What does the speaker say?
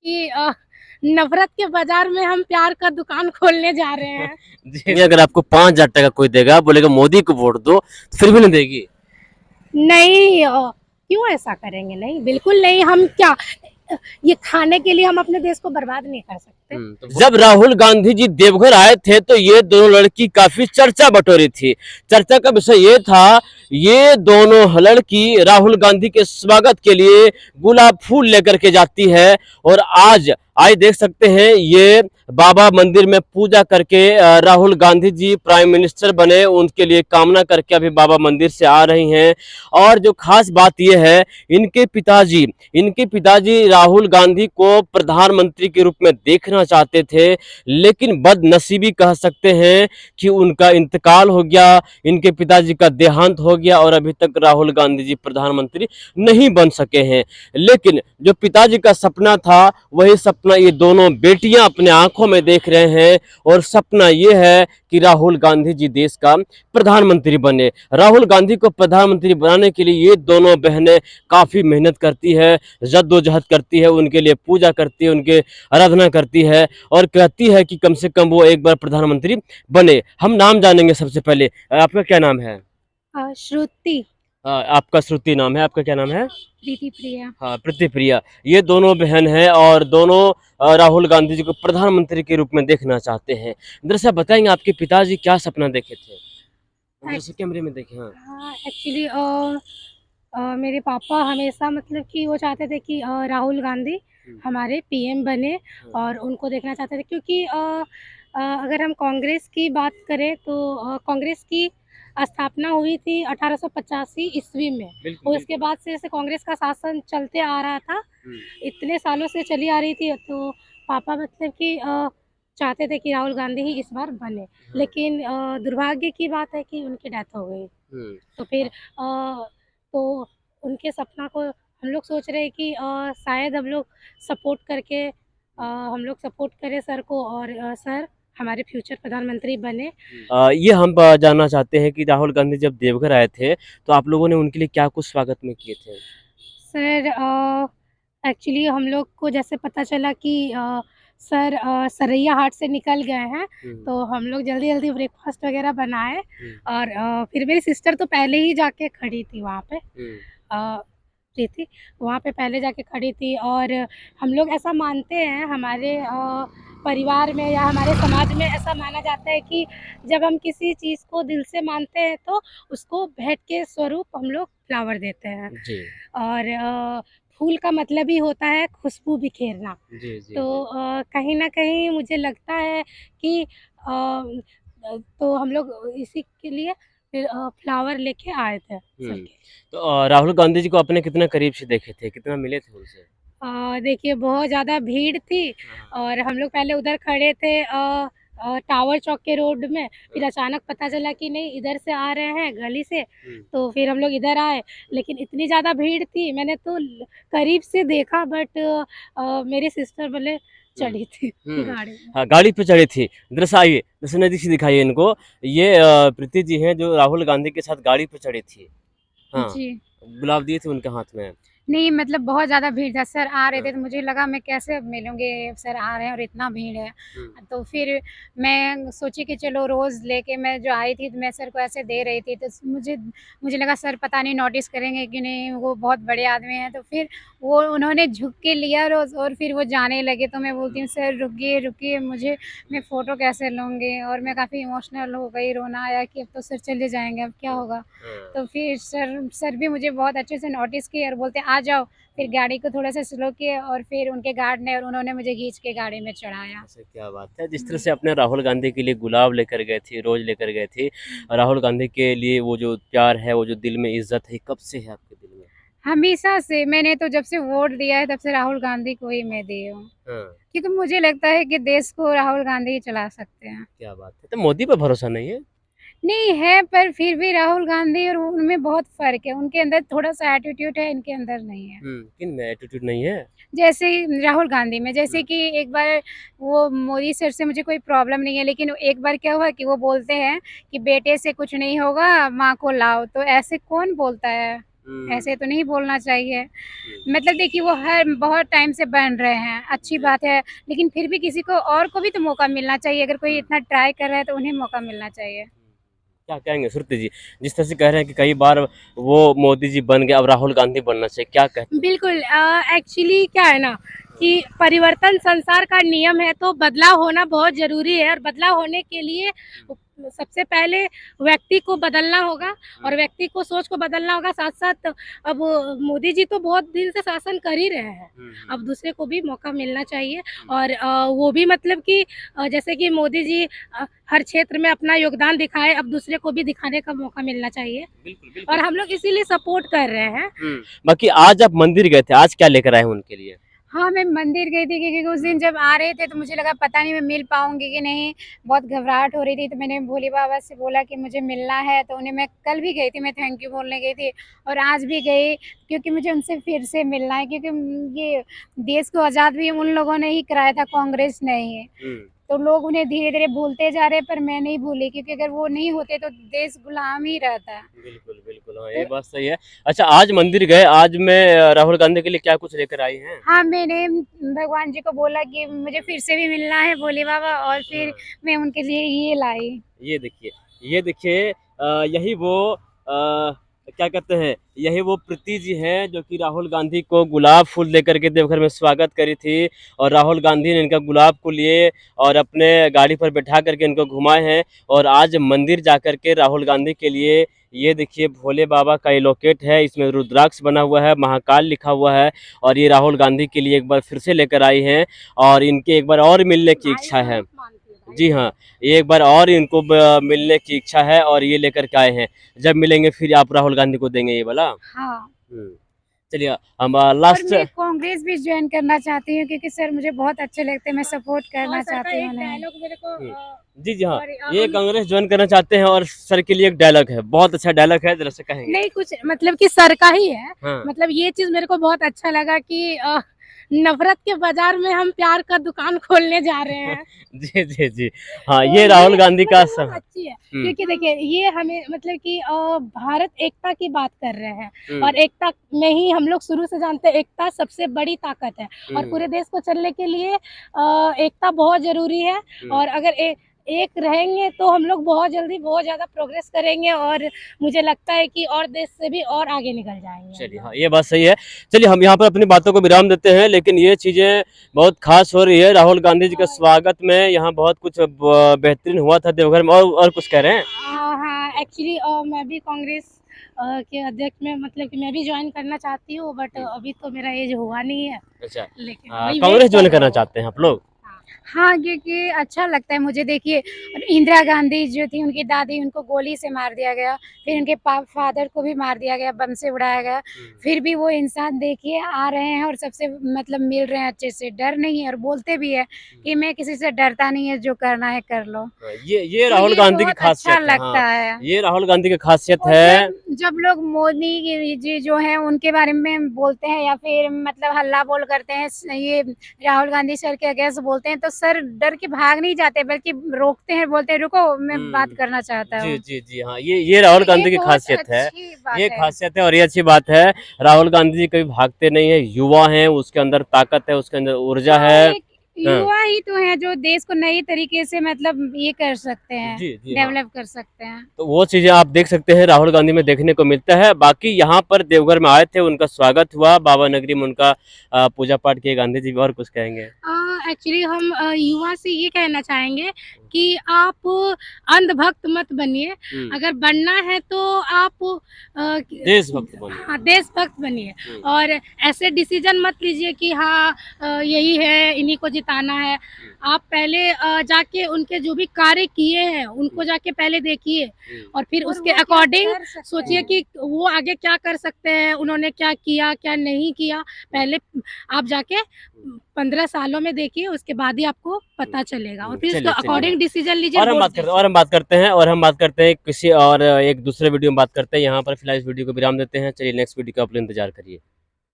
कि नफरत के बाजार में हम प्यार का दुकान खोलने जा रहे हैं। जी, अगर आपको 5,000 टका कोई देगा, बोलेगा मोदी को वोट दो, तो फिर भी नहीं देगी? नहीं, क्यों ऐसा करेंगे? नहीं, बिल्कुल नहीं। हम क्या ये खाने के लिए हम अपने देश को बर्बाद नहीं कर सकते। तो जब राहुल गांधी जी देवघर आए थे तो ये दोनों लड़की काफी चर्चा बटोरी थी। चर्चा का विषय ये था, ये दोनों लड़की राहुल गांधी के स्वागत के लिए गुलाब फूल लेकर के जाती है। और आज आज देख सकते हैं, ये बाबा मंदिर में पूजा करके राहुल गांधी जी प्राइम मिनिस्टर बने उनके लिए कामना करके अभी बाबा मंदिर से आ रही हैं। और जो खास बात यह है, इनके पिताजी राहुल गांधी को प्रधानमंत्री के रूप में देखना चाहते थे, लेकिन बदनसीबी कह सकते हैं कि उनका इंतकाल हो गया, इनके पिताजी का देहांत हो गया और अभी तक राहुल गांधी जी प्रधानमंत्री नहीं बन सके हैं। लेकिन जो पिताजी का सपना था, वही सपना ये दोनों बेटियां अपने आंखों में देख रहे हैं। और सपना ये है कि राहुल गांधी जी देश का प्रधानमंत्री बने। राहुल गांधी को प्रधानमंत्री बनाने के लिए ये दोनों बहनें काफी मेहनत करती है, जद्दोजहद करती है, उनके लिए पूजा करती है, उनके आराधना करती है और कहती है कि कम से कम वो एक बार प्रधानमंत्री बने। हम नाम जानेंगे सबसे पहले। आपका क्या नाम है? श्रुति। आपका श्रुति नाम है, आपका क्या नाम है? प्रीति प्रिया। हाँ, प्रीति प्रिया। ये दोनों बहन हैं और दोनों राहुल गांधी जी को प्रधानमंत्री के रूप में देखना चाहते हैं। दरअसल बताएंगे आपके पिताजी क्या सपना देखे थे? जैसे कैमरे में देखे। हाँ। हाँ, एक्चुअली मेरे पापा हमेशा मतलब कि वो चाहते थे कि राहुल गांधी हमारे पीएम बने और उनको देखना चाहते थे, क्योंकि अगर हम कांग्रेस की बात करें तो कांग्रेस की स्थापना हुई थी 1885 ईस्वी में। और उसके बाद से जैसे कांग्रेस का शासन चलते आ रहा था, इतने सालों से चली आ रही थी, तो पापा मतलब कि चाहते थे कि राहुल गांधी ही इस बार बने। लेकिन दुर्भाग्य की बात है कि उनकी डेथ हो गई। तो फिर तो उनके सपना को हम लोग सोच रहे हैं कि शायद हम लोग सपोर्ट करके हम लोग सपोर्ट करें सर को और सर हमारे फ्यूचर प्रधानमंत्री बने। ये हम जानना चाहते हैं कि राहुल गांधी जब देवघर आए थे तो आप लोगों ने उनके लिए क्या कुछ स्वागत में किए थे? सर एक्चुअली हम लोग को जैसे पता चला कि सर सरैया हाट से निकल गए हैं, तो हम लोग जल्दी जल्दी ब्रेकफास्ट वगैरह बनाए। और फिर मेरी सिस्टर तो पहले ही जाके खड़ी थी वहाँ पे, प्रीति वहाँ पे पहले जाके खड़ी थी। और हम लोग ऐसा मानते हैं, हमारे परिवार में या हमारे समाज में ऐसा माना जाता है कि जब हम किसी चीज़ को दिल से मानते हैं तो उसको भेंट के स्वरूप हम लोग फ्लावर देते हैं। जी। और फूल का मतलब ही होता है खुशबू बिखेरना। जी, जी, तो जी। कहीं न कहीं मुझे लगता है कि तो हम लोग इसी के लिए फिर फ्लावर लेके आए थे सर के। तो राहुल गांधी जी को आपने कितना करीब से देखे थे? कितना मिले थे उनसे? देखिए बहुत ज़्यादा भीड़ थी और हम लोग पहले उधर खड़े थे टावर चौक के रोड में। फिर अचानक पता चला कि नहीं इधर से आ रहे हैं गली से, तो फिर हम लोग इधर आए। लेकिन इतनी ज़्यादा भीड़ थी, मैंने तो करीब से देखा, बट मेरी सिस्टर बोले चढ़ी थी गाड़ी में। हाँ, गाड़ी पे चढ़ी थी। दरअसल आइए, दरअसल नज़दीक से दिखाइए इनको। ये प्रीति जी हैं जो राहुल गांधी के साथ गाड़ी पे चढ़ी थी। हाँ, जी। गुलाब दिए थे उनके हाथ में। नहीं मतलब बहुत ज़्यादा भीड़ था, सर आ रहे थे तो मुझे लगा मैं कैसे अब मिलूँगी, सर आ रहे हैं और इतना भीड़ है। तो फिर मैं सोची कि चलो रोज़ लेके मैं जो आई थी तो मैं सर को ऐसे दे रही थी, तो मुझे मुझे लगा सर पता नहीं नोटिस करेंगे कि नहीं, वो बहुत बड़े आदमी हैं। तो फिर वो उन्होंने झुक के लिया रोज़ और फिर वो जाने लगे। तो मैं बोलती हूँ सर रुकिए, रुकिए मुझे, मैं फ़ोटो कैसे लूँगी? और मैं काफ़ी इमोशनल हो गई, रोना आया कि अब तो सर चले जाएँगे, अब क्या होगा? तो फिर सर भी मुझे बहुत अच्छे से नोटिस किए और बोलते आ जाओ। फिर गाड़ी को थोड़ा सा स्लो किए और फिर उनके गार्ड ने और उन्होंने मुझे खींच के गाड़ी में चढ़ाया। ऐसा क्या बात है! जिस तरह से आपने राहुल गांधी के लिए गुलाब लेकर गए थे, रोज़ लेकर गए थे, राहुल गांधी के लिए वो जो प्यार है, वो जो दिल में इज़्ज़त है, कब से है आपके दिल में? हमेशा से, मैंने तो जब से वोट दिया है तब से राहुल गांधी को ही मैं दी हूँ। हाँ, क्योंकि मुझे लगता है कि देश को राहुल गांधी ही चला सकते हैं। क्या बात है! तो मोदी पे भरोसा नहीं है? नहीं है, पर फिर भी राहुल गांधी और उनमें बहुत फ़र्क है। उनके अंदर थोड़ा-सा एटीट्यूड है, इनके अंदर नहीं है। किनमें एटीट्यूड नहीं है? जैसे राहुल गांधी में, जैसे कि एक बार वो मोदी सर से मुझे कोई प्रॉब्लम नहीं है, लेकिन एक बार क्या हुआ कि वो बोलते हैं कि बेटे से कुछ नहीं होगा, माँ को लाओ। तो ऐसे कौन बोलता है? ऐसे तो नहीं बोलना चाहिए। मतलब देखिए वो हर बहुत टाइम से बन रहे हैं, अच्छी बात है, लेकिन फिर भी किसी को और को भी तो मौका मिलना चाहिए। अगर कोई इतना ट्राई कर रहा है तो उन्हें मौका मिलना चाहिए। क्या कहेंगे श्रुति जी, जिस तरह से कह रहे हैं कि कई बार वो मोदी जी बन गए, अब राहुल गांधी बनना चाहिए, क्या कहते हैं? बिल्कुल एक्चुअली क्या है ना कि परिवर्तन संसार का नियम है, तो बदलाव होना बहुत ज़रूरी है और बदलाव होने के लिए सबसे पहले व्यक्ति को बदलना होगा और व्यक्ति को सोच को बदलना होगा। साथ-साथ अब मोदी जी तो बहुत दिन से शासन कर ही रहे हैं, अब दूसरे को भी मौका मिलना चाहिए और वो भी मतलब कि जैसे कि मोदी जी हर क्षेत्र में अपना योगदान दिखाए, अब दूसरे को भी दिखाने का मौका मिलना चाहिए बिल्कुल, और बिल्कुल। हम लोग इसीलिए सपोर्ट कर रहे हैं। बाकी आज आप मंदिर गए थे, आज क्या लेकर आए हैं उनके लिए? हाँ, मैं मंदिर गई थी क्योंकि उस दिन जब आ रहे थे तो मुझे लगा पता नहीं मैं मिल पाऊँगी कि नहीं, बहुत घबराहट हो रही थी। तो मैंने भोले बाबा से बोला कि मुझे मिलना है, तो उन्हें मैं कल भी गई थी, मैं थैंक यू बोलने गई थी और आज भी गई क्योंकि मुझे उनसे फिर से मिलना है क्योंकि ये देश को आज़ाद भी उन लोगों ने ही कराया था, कांग्रेस ने ही। तो लोग उन्हें धीरे-धीरे भूलते जा रहे हैं, पर मैं नहीं भूली क्योंकि अगर वो नहीं होते तो देश गुलाम ही रहता। बिल्कुल, बिल्कुल। हाँ, ये तो बात सही है। अच्छा, आज मंदिर गए, आज में राहुल गांधी के लिए क्या कुछ लेकर आई हैं? हाँ, मैंने भगवान जी को बोला कि मुझे फिर से भी मिलना है भोले बाबा और फिर मैं उनके लिए ये लाई। ये देखिए, ये देखिए, यही वो क्या कहते हैं, यही वो प्रीति जी हैं जो कि राहुल गांधी को गुलाब फूल देकर के देवघर में स्वागत करी थी और राहुल गांधी ने इनका गुलाब को लिए और अपने गाड़ी पर बैठा करके इनको घुमाए हैं और आज मंदिर जा कर के राहुल गांधी के लिए ये देखिए भोले बाबा का ये लॉकेट है, इसमें रुद्राक्ष बना हुआ है, महाकाल लिखा हुआ है और ये राहुल गांधी के लिए एक बार फिर से लेकर आई हैं और इनके एक बार और मिलने की इच्छा है। जी हाँ, एक बार और इनको मिलने की इच्छा है और ये लेकर के आए हैं। जब मिलेंगे फिर आप राहुल गांधी को देंगे ये वाला? हाँ। हुँ। चलिए हम और लास्ट। मैं कांग्रेस भी जॉइन करना चाहती हूँ क्योंकि सर मुझे बहुत अच्छे लगते हैं, मैं सपोर्ट करना चाहती हूँ उन्हें। डायलॉग मेरे को जी, जी हाँ, सॉरी ये कांग्रेस जॉइन करना चाहते हैं और सर के लिए एक डायलॉग है, बहुत अच्छा डायलॉग है, ज़रा सा कहेंगे? नहीं कुछ मतलब कि सर का ही है। हाँ। मतलब ये चीज़ मेरे को बहुत अच्छा लगा कि नफ़रत के बाज़ार में हम प्यार का दुकान खोलने जा रहे हैं। जी, जी, जी। हाँ, तो ये राहुल ये गांधी का मतलब बहुत अच्छी है हुँ, क्योंकि देखिए ये हमें मतलब कि भारत एकता की बात कर रहे हैं हुँ, और एकता में ही हम लोग शुरू से जानते हैं एकता सबसे बड़ी ताकत है और हुँ, पूरे देश को चलने के लिए एकता बहुत ज़रूरी है हुँ। और अगर एक रहेंगे तो हम लोग बहुत जल्दी बहुत ज़्यादा प्रोग्रेस करेंगे और मुझे लगता है कि और देश से भी और आगे निकल जाएँगे हम चलिए, हाँ, लोग। ये बात सही है। चलिए हम यहाँ पर अपनी बातों को विराम देते हैं, लेकिन ये चीज़ें बहुत ख़ास हो रही है। राहुल गांधी जी के स्वागत में यहाँ बहुत कुछ बेहतरीन हुआ था देवघर में और कुछ कह रहे हैं? हाँ, एक्चुअली मैं भी कांग्रेस के अध्यक्ष में मतलब कि मैं भी जॉइन करना चाहती हूँ बट अभी तो मेरा एज हुआ नहीं है, अच्छा, लेकिन वही कांग्रेस वेट जॉइन कर रही करना हूँ। चाहते हैं आप लोग? हाँ, क्योंकि अच्छा लगता है मुझे देखिए इंदिरा गांधी जो थी उनकी दादी उनको गोली से मार दिया गया, फिर उनके फादर को भी मार दिया गया, बम से उड़ाया गया, फिर भी वो इंसान देखिए आ रहे हैं और सबसे मतलब मिल रहे हैं अच्छे से, डर नहीं है और बोलते भी है कि मैं किसी से डरता नहीं है, जो करना है कर लो। हाँ, ये तो राहुल ये गांधी की बहुत अच्छा खासियत है। लगता हाँ, है। ये राहुल गांधी की खासियत और है। जब लोग मोदी जी जो हैं उनके बारे में बोलते हैं या फिर मतलब हल्ला बोल करते हैं ये राहुल गांधी सर के अगेंस्ट बोलते हैं तो सर डर के भाग नहीं जाते बल्कि रोकते हैं, बोलते हैं रुको मैं बात करना चाहता जी, हूँ। जी, जी, हाँ, ये राहुल तो ये गांधी की बहुत खासियत है। अच्छी बात ये है। खासियत है और ये अच्छी बात है। राहुल गांधी जी कभी भागते नहीं है, युवा हैं, उसके अंदर ताकत है, उसके अंदर ऊर्जा हाँ, है। एक हाँ, युवा ही तो है जो देश को नई तरीके से मतलब ये कर सकते हैं, जी, जी, हाँ। डेवलप कर सकते हैं। तो वो चीज़ें आप देख सकते हैं राहुल गांधी में देखने को मिलता है। बाकी यहाँ पर देवघर में आए थे, उनका स्वागत हुआ, बाबा नगरी में उनका पूजा पाठ किए गांधी जी भी। और कुछ कहेंगे? एक्चुअली हम युवा से ये कहना चाहेंगे कि आप अंधभक्त मत बनिए, हुँ, अगर बनना है तो आप देशभक्त बनिए। हाँ, देशभक्त बनिए हुँ, और ऐसे डिसीजन मत लीजिए कि हाँ यही है, इन्हीं को जिताना है। आप पहले जाके उनके जो भी कार्य किए हैं, उनको जाके पहले देखिए और फिर और उसके वो क्या अकॉर्डिंग कर सकते सोचिए हैं। कि वो आगे क्या कर सकते हैं, उन्होंने क्या किया, क्या नहीं किया। पहले आप जाके 15 सालों में देखिए, उसके बाद ही आपको पता चलेगा और फिर उसके चलिए, चलिए, हाँ। अकॉर्डिंग डिसीजन लीजिए, और हम वोट बात करते हैं दीजिए। और हम बात करते हैं और हम बात करते हैं किसी और एक दूसरे वीडियो में बात करते हैं। यहाँ पर फिलहाल इस वीडियो को विराम देते हैं। चलिए नेक्स्ट वीडियो का आप लोग इंतज़ार करिए।